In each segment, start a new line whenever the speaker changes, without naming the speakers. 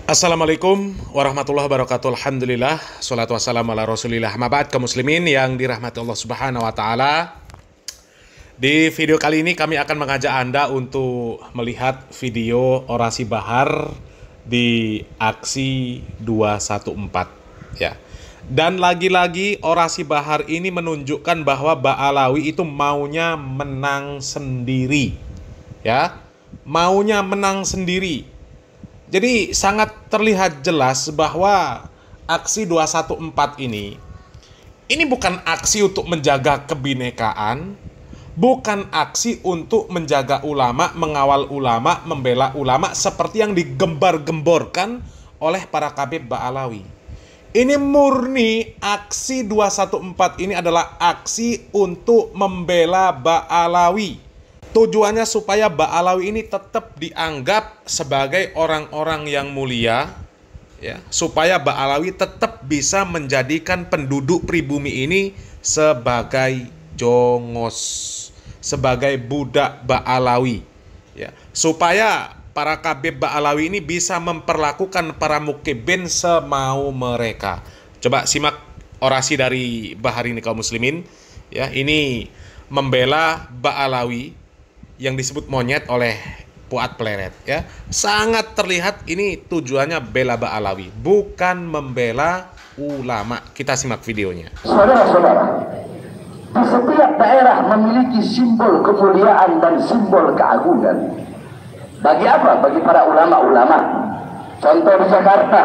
Assalamualaikum warahmatullahi wabarakatuh. Alhamdulillah, salatu wassalamu ala rasulillah. Mabad kaum muslimin yang dirahmati Allah subhanahu wa ta'ala. Di video kali ini kami akan mengajak Anda untuk melihat video orasi Bahar di aksi 214 ya. Dan lagi-lagi orasi Bahar ini menunjukkan bahwa Ba'alawi itu maunya menang sendiri ya. Maunya menang sendiri. Jadi sangat terlihat jelas bahwa aksi 214 ini bukan aksi untuk menjaga kebinekaan, bukan aksi untuk menjaga ulama, mengawal ulama, membela ulama seperti yang digembar-gemborkan oleh para kabib Ba'alawi. Ini murni aksi 214 ini adalah aksi untuk membela Ba'alawi. Tujuannya supaya Ba'alawi ini tetap dianggap sebagai orang-orang yang mulia ya, supaya Ba'alawi tetap bisa menjadikan penduduk pribumi ini sebagai jongos, sebagai budak Ba'alawi ya, supaya para kabib Ba'alawi ini bisa memperlakukan para mukibin semau mereka. Coba simak orasi dari Bahar ini kaum muslimin ya. Ini membela Ba'alawi yang disebut monyet oleh Fuad Pleret ya. Sangat terlihat ini tujuannya bela Ba'alawi, bukan membela ulama. Kita simak videonya.
Saudara-saudara, di setiap daerah memiliki simbol kemuliaan dan simbol keagungan. Bagi apa? Bagi para ulama-ulama. Contoh di Jakarta.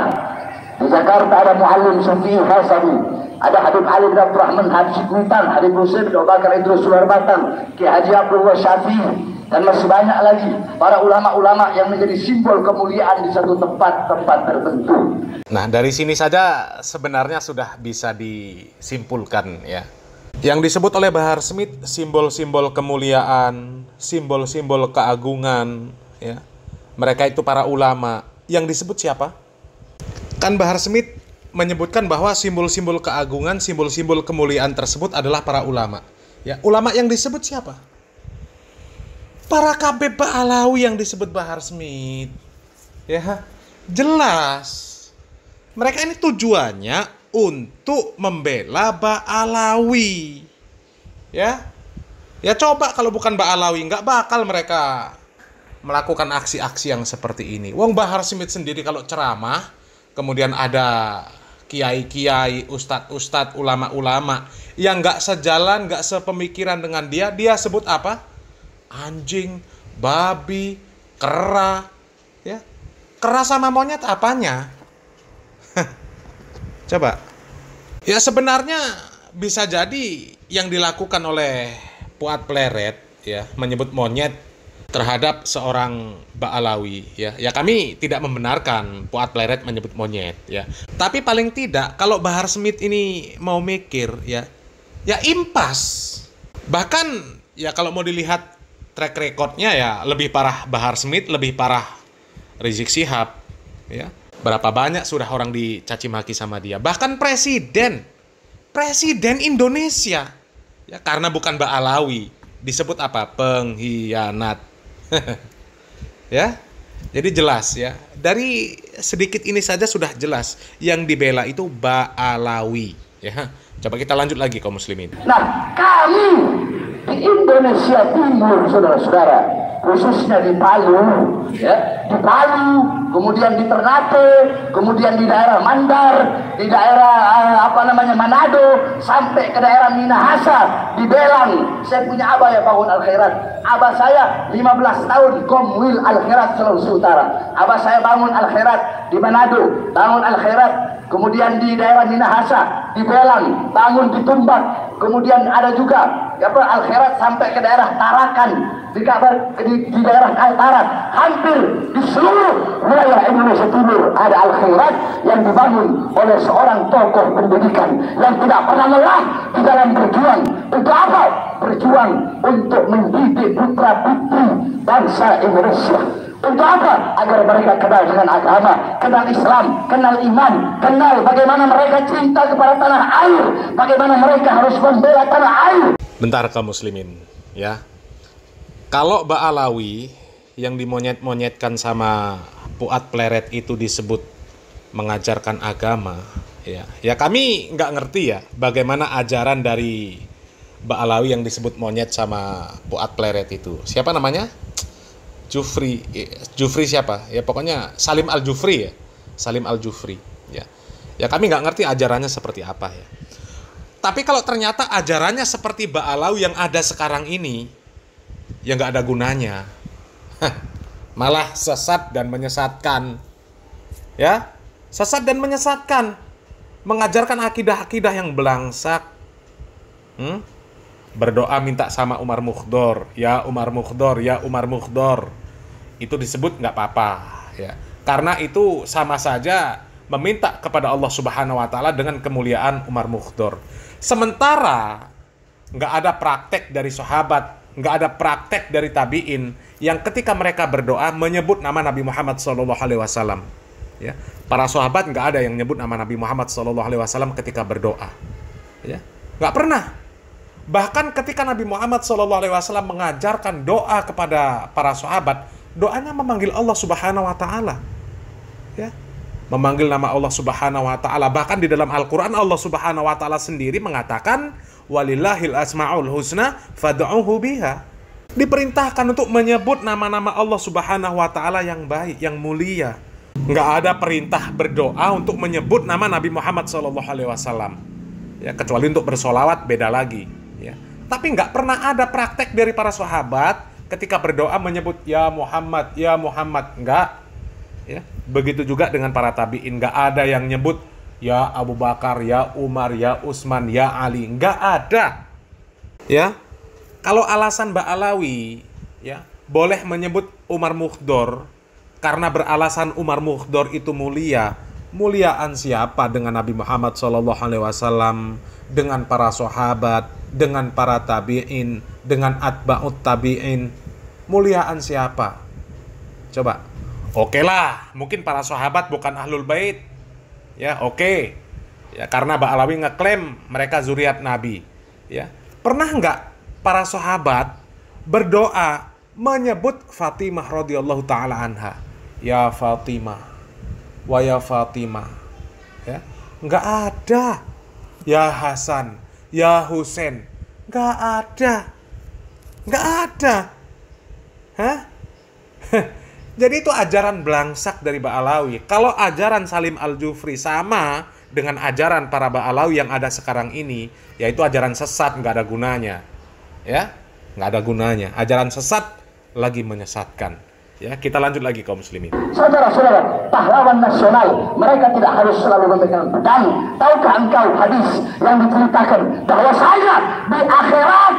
Di Jakarta ada Muallim Sufi Hasani, ada Habib Ali bin Abdurrahman Habib Kuitan, Habib Hussein bin Abu Bakar Idrus Sularbatang, Ki Haji Abdullah Syafi'i, dan masih banyak lagi para ulama-ulama yang menjadi simbol kemuliaan di satu tempat-tempat tertentu.
Nah, dari sini saja sebenarnya sudah bisa disimpulkan ya. Yang disebut oleh Bahar Smith simbol-simbol kemuliaan, simbol-simbol keagungan ya. Mereka itu para ulama. Yang disebut siapa? Kan Bahar Smith menyebutkan bahwa simbol-simbol keagungan, simbol-simbol kemuliaan tersebut adalah para ulama. Ya, ulama yang disebut siapa? Para kabib Ba'alawi yang disebut Bahar Smith. Ya, jelas. Mereka ini tujuannya untuk membela Ba'alawi. Ya. Ya coba kalau bukan Ba'alawi, nggak bakal mereka melakukan aksi-aksi yang seperti ini. Wong Bahar Smith sendiri kalau ceramah, kemudian ada kiai-kiai, ustadz-ustadz, ulama-ulama yang nggak sejalan, nggak sepemikiran dengan dia, dia sebut apa? Anjing, babi, kera, ya. Kera sama monyet apanya? Coba. Ya sebenarnya bisa jadi yang dilakukan oleh Fuad Pleret ya, menyebut monyet terhadap seorang Ba'alawi ya. Ya kami tidak membenarkan Fuad Pleret menyebut monyet ya. Tapi paling tidak kalau Bahar Smith ini mau mikir ya impas. Bahkan ya kalau mau dilihat track recordnya ya lebih parah Bahar Smith, lebih parah Rizik Syihab ya. Berapa banyak sudah orang dicaci maki sama dia. Bahkan presiden Indonesia ya, karena bukan Ba'alawi disebut apa? Pengkhianat. Ya. Jadi jelas ya. Dari sedikit ini saja sudah jelas yang dibela itu Ba'alawi ya. Coba kita lanjut lagi kaum muslimin.
Nah, kami di Indonesia Timur, saudara-saudara, khususnya di Palu, ya, di Palu, kemudian di Ternate, kemudian di daerah Mandar, di daerah Manado, sampai ke daerah Minahasa, di Belang. Saya punya abah ya bangun Al Khairat. Abah saya 15 tahun Komwil Al Khairat Sulawesi Utara. Abah saya bangun Al Khairat di Manado, bangun Al Khairat, kemudian di daerah Minahasa, di Belang, bangun di Tumbak, kemudian ada juga Al Khairat sampai ke daerah Tarakan, di daerah Kaltara. Hampir di seluruh wilayah Indonesia Timur ada Al Khairat yang dibangun oleh seorang tokoh pendidikan yang tidak pernah lelah di dalam berjuang. Untuk apa? Berjuang untuk mendidik putra-putri bangsa Indonesia. Untuk apa? Agar mereka kenal dengan agama, kenal Islam, kenal iman, kenal bagaimana mereka cinta kepada tanah air, bagaimana mereka harus membela tanah air.
Bentar kaum muslimin ya. Kalau Ba'alawi yang dimonyet-monyetkan sama Puat Pleret itu disebut mengajarkan agama, ya kami nggak ngerti ya bagaimana ajaran dari Mbak Alawi yang disebut monyet sama Puat Pleret itu. Siapa namanya? Jufri siapa? Ya pokoknya Salim Al-Jufri ya. Salim Al-Jufri. Ya kami nggak ngerti ajarannya seperti apa ya. Tapi kalau ternyata ajarannya seperti Mbak Alawi yang ada sekarang ini, ya nggak ada gunanya. Malah sesat dan menyesatkan. Ya, sesat dan menyesatkan. Mengajarkan akidah-akidah yang belangsak. Berdoa minta sama Umar Mukhdor. Ya Umar Mukhdor, ya Umar Mukhdor. Itu disebut nggak apa-apa. Ya. Karena itu sama saja meminta kepada Allah Subhanahu wa Ta'ala dengan kemuliaan Umar Mukhdor. Sementara nggak ada praktek dari sahabat, nggak ada praktek dari tabiin yang ketika mereka berdoa menyebut nama Nabi Muhammad SAW. Ya, para sahabat nggak ada yang nyebut nama Nabi Muhammad SAW ketika berdoa. Ya, nggak pernah. Bahkan ketika Nabi Muhammad SAW mengajarkan doa kepada para sahabat, doanya memanggil Allah Subhanahu wa Ta'ala. Ya, memanggil nama Allah Subhanahu wa Ta'ala. Bahkan di dalam Al-Quran Allah Subhanahu wa Ta'ala sendiri mengatakan walillahil asma'ul husna fad'uhu biha. Diperintahkan untuk menyebut nama-nama Allah Subhanahu wa Ta'ala yang baik, yang mulia. Nggak ada perintah berdoa untuk menyebut nama Nabi Muhammad SAW. Ya, kecuali untuk bersolawat beda lagi. Ya. Tapi nggak pernah ada praktek dari para sahabat ketika berdoa menyebut ya Muhammad, ya Muhammad. Nggak. Ya. Begitu juga dengan para tabi'in, nggak ada yang nyebut ya Abu Bakar, ya Umar, ya Utsman, ya Ali, nggak ada. Ya, kalau alasan Mbak Alawi, ya boleh menyebut Umar Mukhdor karena beralasan Umar Mukhdor itu mulia. Muliaan siapa dengan Nabi Muhammad SAW, dengan para sahabat, dengan para tabi'in, dengan atba'ut tabi'in? Muliaan siapa? Coba. Oke lah, mungkin para sahabat bukan ahlul bait. Ya, oke. Ya, karena Mbak Alawi ngeklaim mereka zuriat Nabi. Ya. Pernah nggak para sahabat berdoa menyebut Fatimah radhiyallahu taala anha? Ya Fatimah, wa ya Fatimah. Ya. Nggak ada. Ya Hasan, ya Husain. Nggak ada. Nggak ada. Hah? Jadi itu ajaran belangsak dari Mbak Alawi. Kalau ajaran Salim Al-Jufri sama dengan ajaran para Mbak Alawi yang ada sekarang ini, yaitu ajaran sesat, nggak ada gunanya. Ya, nggak ada gunanya. Ajaran sesat lagi menyesatkan. Ya, kita lanjut lagi kaum muslimin.
Saudara-saudara, pahlawan nasional, mereka tidak harus selalu memegang pedang. Tahukah engkau hadis yang diceritakan bahwa saya di akhirat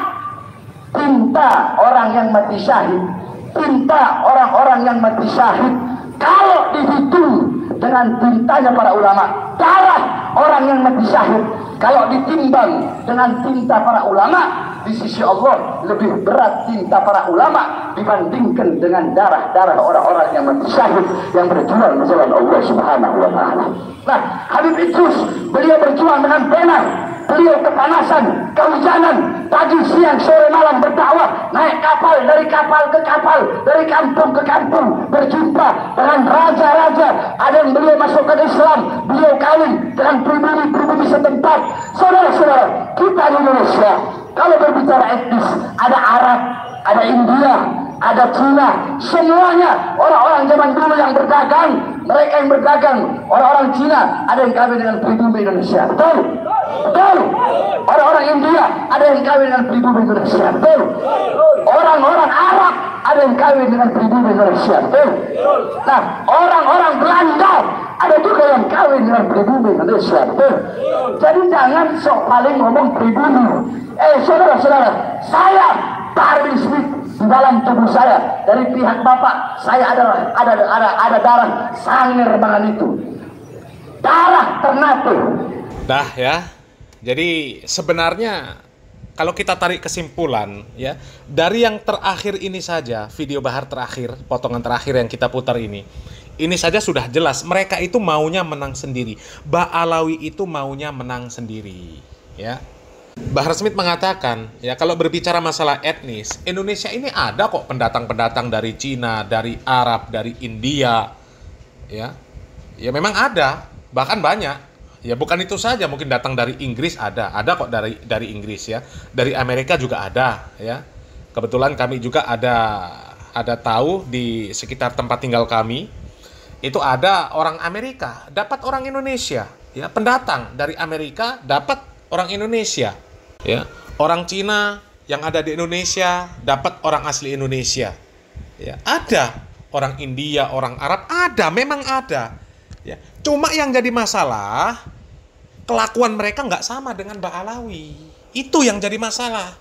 tinta orang yang mati syahid, tinta orang-orang yang mati syahid kalau dihitung dengan tintanya para ulama, darah orang yang mati syahid kalau ditimbang dengan tinta para ulama, di sisi Allah lebih berat tinta para ulama dibandingkan dengan darah-darah orang-orang yang mati syahid yang berjuang di jalan Allah Subhanahu wa Ta'ala. Nah, Habib Idrus, beliau berjuang dengan pena, beliau kepanasan, kehujanan, pagi, siang, sore, malam berdakwah, naik kapal dari kapal ke kapal, dari kampung ke kampung, berjumpa dengan raja-raja. Ada yang beliau masukkan Islam, beliau kawin dengan pribumi-pribumi setempat. Saudara-saudara, kita di Indonesia, kalau berbicara etnis, ada Arab, ada India, ada Cina, semuanya orang-orang zaman dulu yang berdagang, mereka yang berdagang, orang-orang Cina ada yang kawin dengan pribumi Indonesia, betul? Betul. Orang-orang India ada yang kawin dengan pribumi Indonesia, betul? Orang-orang Arab ada yang kawin dengan pribumi Indonesia, betul? Nah, orang-orang Belanda ada juga yang kawin dengan pribumi Indonesia, betul? Jadi jangan sok paling ngomong pribumi. Saudara-saudara, saya Pak Arwin Smith, di dalam tubuh saya dari pihak bapak saya ada darah Sangir Bangan itu, darah Ternate.
Dah ya. Jadi sebenarnya kalau kita tarik kesimpulan ya, dari yang terakhir ini saja, video Bahar terakhir, potongan terakhir yang kita putar ini saja sudah jelas mereka itu maunya menang sendiri. Mbak Alawi itu maunya menang sendiri, ya. Bahar Smith mengatakan, ya kalau berbicara masalah etnis, Indonesia ini ada kok pendatang-pendatang dari Cina, dari Arab, dari India, Ya, ya memang ada, bahkan banyak. Ya bukan itu saja, mungkin datang dari Inggris ada kok dari Inggris ya, dari Amerika juga ada ya. Kebetulan kami juga ada tahu di sekitar tempat tinggal kami itu ada orang Amerika dapat orang Indonesia, ya pendatang dari Amerika dapat orang Indonesia, ya orang Cina yang ada di Indonesia dapat orang asli Indonesia, ya ada orang India, orang Arab ada, memang ada. Ya, cuma yang jadi masalah kelakuan mereka nggak sama dengan Ba'alawi. Itu yang jadi masalah.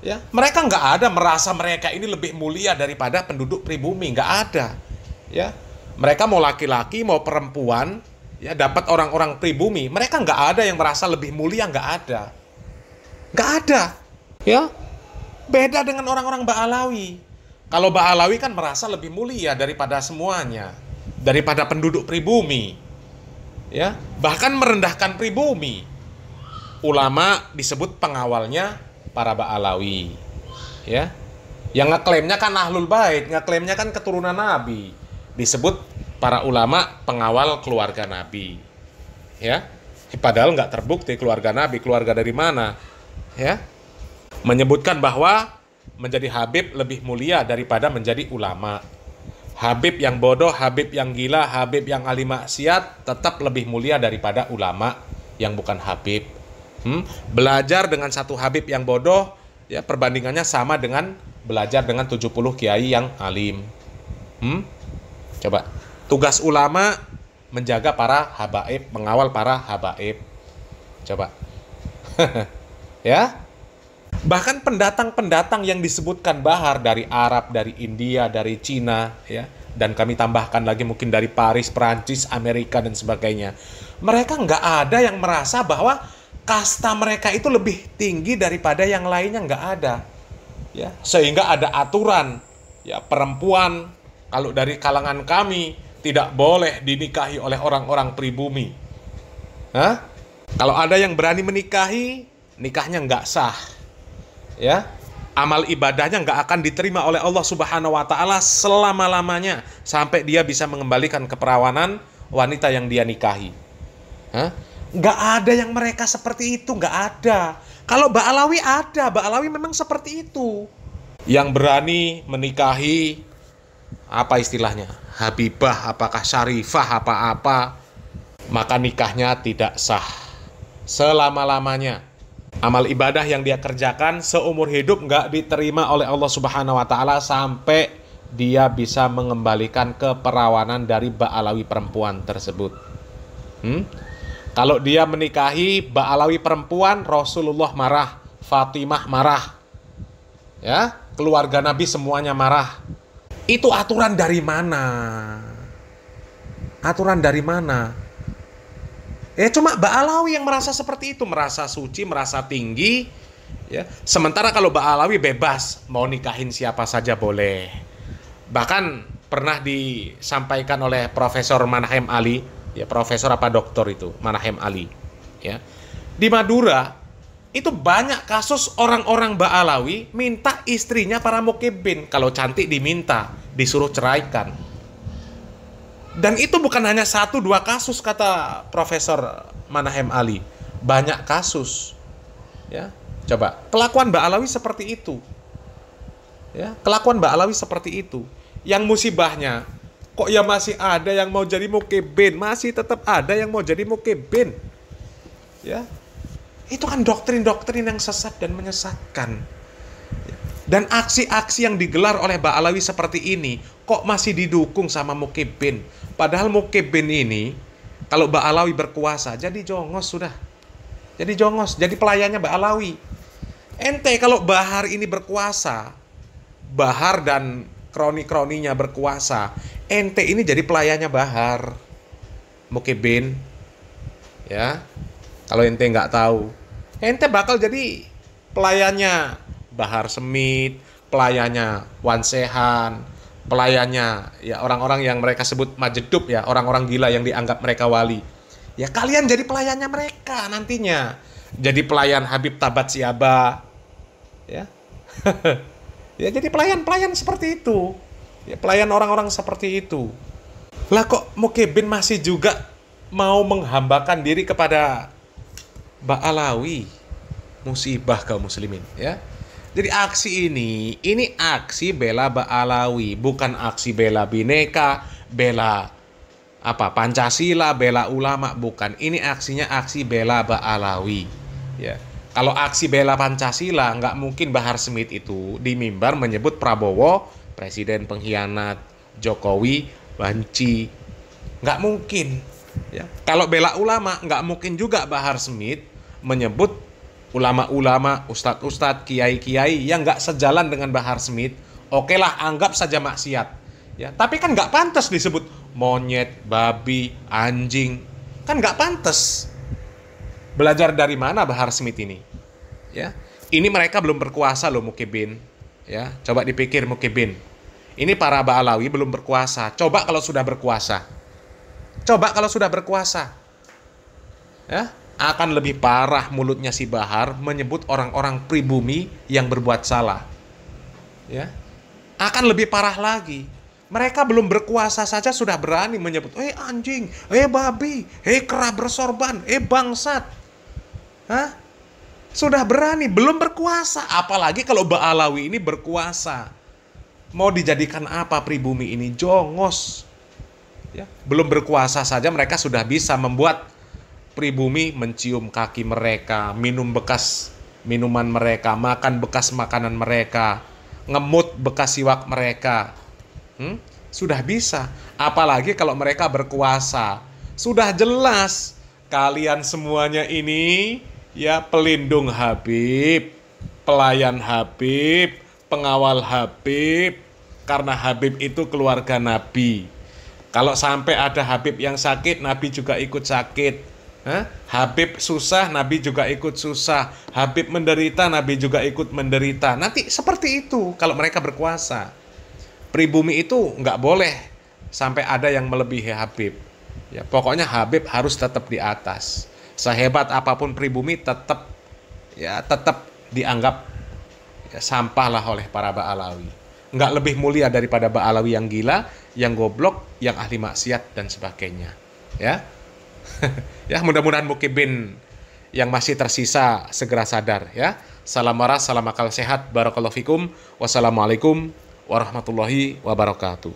Ya, mereka nggak ada merasa mereka ini lebih mulia daripada penduduk pribumi, nggak ada. Ya, mereka mau laki-laki mau perempuan, ya dapat orang-orang pribumi, mereka nggak ada yang merasa lebih mulia, nggak ada. Nggak ada. Ya, beda dengan orang-orang Ba'alawi. Kalau Ba'alawi kan merasa lebih mulia daripada semuanya, daripada penduduk pribumi, ya bahkan merendahkan pribumi. Ulama disebut pengawalnya para Ba'alawi, ya yang ngeklaimnya kan ahlul bait, ngeklaimnya kan keturunan Nabi, disebut para ulama pengawal keluarga Nabi, ya padahal nggak terbukti keluarga Nabi, keluarga dari mana, ya menyebutkan bahwa menjadi Habib lebih mulia daripada menjadi ulama. Habib yang bodoh, Habib yang gila, Habib yang ahli maksiat tetap lebih mulia daripada ulama yang bukan Habib. Belajar dengan satu Habib yang bodoh, ya perbandingannya sama dengan belajar dengan 70 kiai yang alim. Coba, tugas ulama menjaga para habaib, mengawal para habaib. Coba. Ya. Bahkan pendatang-pendatang yang disebutkan Bahar dari Arab, dari India, dari Cina, ya, dan kami tambahkan lagi mungkin dari Paris, Perancis, Amerika dan sebagainya. Mereka nggak ada yang merasa bahwa kasta mereka itu lebih tinggi daripada yang lainnya, nggak ada. Ya, sehingga ada aturan, ya perempuan kalau dari kalangan kami tidak boleh dinikahi oleh orang-orang pribumi. Hah? Kalau ada yang berani menikahi, nikahnya nggak sah. Ya, amal ibadahnya nggak akan diterima oleh Allah Subhanahu wa Ta'ala selama-lamanya sampai dia bisa mengembalikan keperawanan wanita yang dia nikahi. Nggak ada yang mereka seperti itu, nggak ada. Kalau Ba'alawi ada, Ba'alawi memang seperti itu. Yang berani menikahi, apa istilahnya, Habibah, apakah Syarifah, apa-apa, maka nikahnya tidak sah selama-lamanya. Amal ibadah yang dia kerjakan seumur hidup nggak diterima oleh Allah Subhanahu wa Ta'ala sampai dia bisa mengembalikan keperawanan dari Ba'alawi perempuan tersebut. Kalau dia menikahi Ba'alawi perempuan, Rasulullah marah, Fatimah marah, ya keluarga Nabi semuanya marah. Itu aturan dari mana? Aturan dari mana? Ya cuma Ba'alawi yang merasa seperti itu, merasa suci, merasa tinggi, ya. Sementara kalau Ba'alawi bebas, mau nikahin siapa saja boleh. Bahkan pernah disampaikan oleh Profesor Manahem Ali, ya profesor apa doktor itu, Manahem Ali, ya. Di Madura itu banyak kasus orang-orang Ba'alawi minta istrinya para mukibin, kalau cantik diminta, disuruh ceraikan. Dan itu bukan hanya 1-2 kasus, kata Profesor Manahem Ali. Banyak kasus. Ya, coba. Kelakuan Ba'alawi seperti itu. Ya, kelakuan Ba'alawi seperti itu. Yang musibahnya, kok ya masih ada yang mau jadi mukibin, masih tetap ada yang mau jadi mukibin. Ya. Itu kan doktrin-doktrin yang sesat dan menyesatkan. Dan aksi-aksi yang digelar oleh Ba'alawi seperti ini kok masih didukung sama mukibin. Padahal mukibin ini kalau Ba'alawi berkuasa jadi jongos sudah. Jadi jongos, jadi pelayannya Ba'alawi. Ente kalau Bahar ini berkuasa, Bahar dan kroni-kroninya berkuasa, ente ini jadi pelayannya Bahar, mukibin. Ya. Kalau ente nggak tahu, ente bakal jadi pelayannya Bahar Semit, pelayannya Wan Sehan, pelayannya ya orang-orang yang mereka sebut majedub, ya orang-orang gila yang dianggap mereka wali. Ya kalian jadi pelayannya mereka nantinya. Jadi pelayan Habib Tabat Siaba. Ya. Ya jadi pelayan-pelayan seperti itu. Ya pelayan orang-orang seperti itu. Lah kok Mukibin masih juga mau menghambakan diri kepada Mbak Alawi? Musibah kaum muslimin ya. Jadi aksi ini aksi bela Mbak Alawi, bukan aksi bela Bhinneka, bela apa Pancasila, bela ulama, bukan. Ini aksinya aksi bela Mbak Alawi ya. Kalau aksi bela Pancasila, nggak mungkin Bahar Smith itu di mimbar menyebut Prabowo presiden pengkhianat, Jokowi banci, nggak mungkin ya. Kalau bela ulama, nggak mungkin juga Bahar Smith menyebut ulama-ulama, ustadz-ustadz, kiai-kiai yang nggak sejalan dengan Bahar Smith. Oke lah, anggap saja maksiat ya. Tapi kan nggak pantas disebut monyet, babi, anjing, kan nggak pantas. Belajar dari mana Bahar Smith ini? Ya, ini mereka belum berkuasa loh Mukibin. Ya, coba dipikir Mukibin. Ini para Mbak Alawi belum berkuasa. Coba kalau sudah berkuasa. Coba kalau sudah berkuasa. Ya, akan lebih parah mulutnya si Bahar menyebut orang-orang pribumi yang berbuat salah. Ya, akan lebih parah lagi. Mereka belum berkuasa saja sudah berani menyebut, anjing, babi, kera bersorban, bangsat. Hah? Sudah berani, belum berkuasa. Apalagi kalau Mbak Alawi ini berkuasa. Mau dijadikan apa pribumi ini? Jongos. Ya, belum berkuasa saja mereka sudah bisa membuat pribumi mencium kaki mereka, minum bekas minuman mereka, makan bekas makanan mereka, ngemut bekas siwak mereka. Sudah bisa. Apalagi kalau mereka berkuasa. Sudah jelas kalian semuanya ini ya pelindung Habib, pelayan Habib, pengawal Habib. Karena Habib itu keluarga Nabi. Kalau sampai ada Habib yang sakit, Nabi juga ikut sakit. Habib susah, Nabi juga ikut susah. Habib menderita, Nabi juga ikut menderita. Nanti seperti itu kalau mereka berkuasa. Pribumi itu nggak boleh sampai ada yang melebihi Habib. Ya, pokoknya Habib harus tetap di atas. Sehebat apapun pribumi tetap dianggap sampah lah oleh para Mbak Alawi. Nggak lebih mulia daripada Mbak Alawi yang gila, yang goblok, yang ahli maksiat dan sebagainya. Ya, ya mudah-mudahan Mukibin yang masih tersisa segera sadar ya. Salam waras, salam akal sehat, barakallahu fikum. Wassalamualaikum warahmatullahi wabarakatuh.